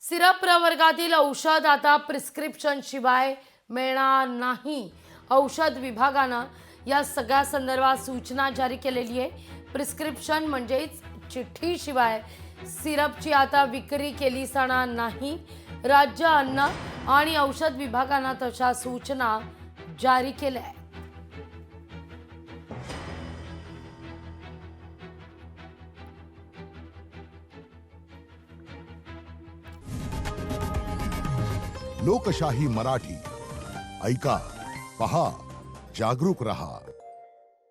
Syrup प्रवर्गातील औषध आता प्रिस्क्रिप्शन शिवाय मिळणार नाही. औषध विभागानं या सगळ्या संदर्भात सूचना जारी केलेली आहे. प्रिस्क्रिप्शन म्हणजेच चिठ्ठीशिवाय सिरपची आता विक्री केली जाणार नाही. राज्य अन्न आणि औषध विभागानं तशा सूचना जारी केल्या आहेत. लोकशाही मराठी ऐका, पहा, जागरूक रहा.